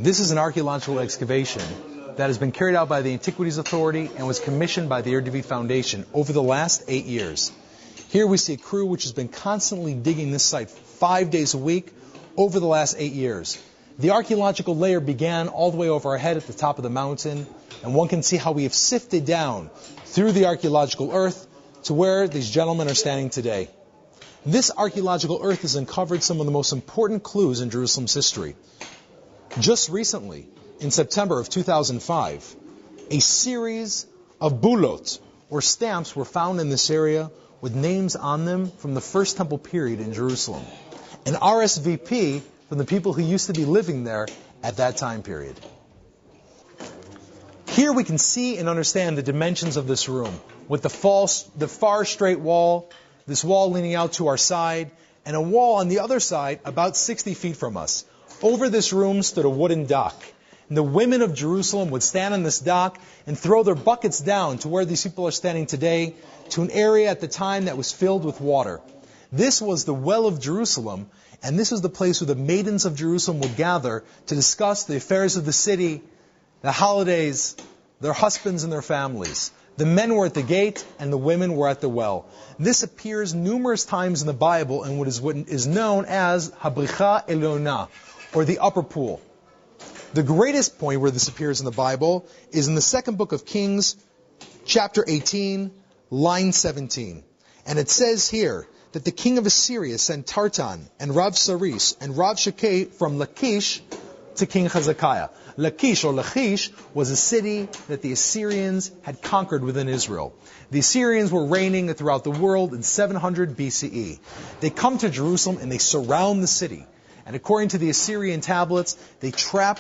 This is an archaeological excavation that has been carried out by the Antiquities Authority and was commissioned by the Eredivisie Foundation over the last 8 years. Here we see a crew which has been constantly digging this site 5 days a week over the last 8 years. The archaeological layer began all the way over our head at the top of the mountain, and one can see how we have sifted down through the archaeological earth to where these gentlemen are standing today. This archaeological earth has uncovered some of the most important clues in Jerusalem's history. Just recently, in September of 2005, a series of bulot, or stamps, were found in this area with names on them from the First Temple period in Jerusalem. An RSVP from the people who used to be living there at that time period. Here we can see and understand the dimensions of this room, with the far straight wall, this wall leaning out to our side, and a wall on the other side about 60 feet from us. Over this room stood a wooden dock. And the women of Jerusalem would stand on this dock and throw their buckets down to where these people are standing today, to an area at the time that was filled with water. This was the well of Jerusalem, and this was the place where the maidens of Jerusalem would gather to discuss the affairs of the city, the holidays, their husbands and their families. The men were at the gate and the women were at the well. This appears numerous times in the Bible in what is known as Habricha Elona, or the upper pool. The greatest point where this appears in the Bible is in the second book of Kings, chapter 18, line 17. And it says here that the king of Assyria sent Tartan and Rav-Saris and Rav-Shakeh from Lachish to King Hezekiah. Lachish, or Lachish, was a city that the Assyrians had conquered within Israel. The Assyrians were reigning throughout the world in 700 BCE. They come to Jerusalem and they surround the city. And according to the Assyrian tablets, they trap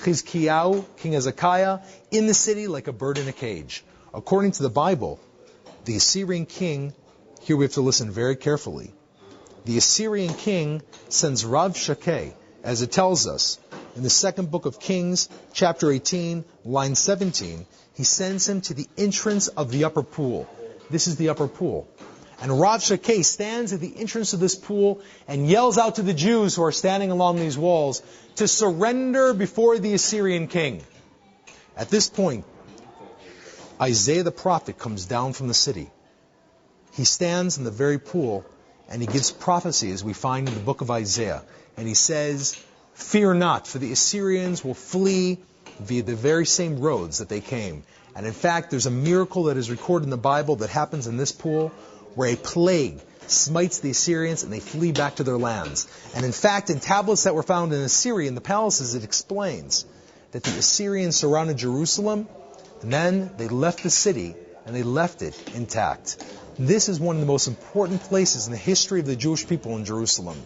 Chizkiyahu, King Hezekiah, in the city like a bird in a cage. According to the Bible, the Assyrian king, here we have to listen very carefully, the Assyrian king sends Rav-Shakeh, as it tells us, in the second book of Kings, chapter 18, line 17, he sends him to the entrance of the upper pool. This is the upper pool. And Rav-Shakeh stands at the entrance of this pool and yells out to the Jews who are standing along these walls to surrender before the Assyrian king. At this point, Isaiah the prophet comes down from the city. He stands in the very pool and he gives prophecy, as we find in the book of Isaiah. And he says, "Fear not, for the Assyrians will flee via the very same roads that they came." And in fact, there's a miracle that is recorded in the Bible that happens in this pool, where a plague smites the Assyrians and they flee back to their lands. And in fact, in tablets that were found in Assyria, in the palaces, it explains that the Assyrians surrounded Jerusalem, and then they left the city, and they left it intact. This is one of the most important places in the history of the Jewish people in Jerusalem.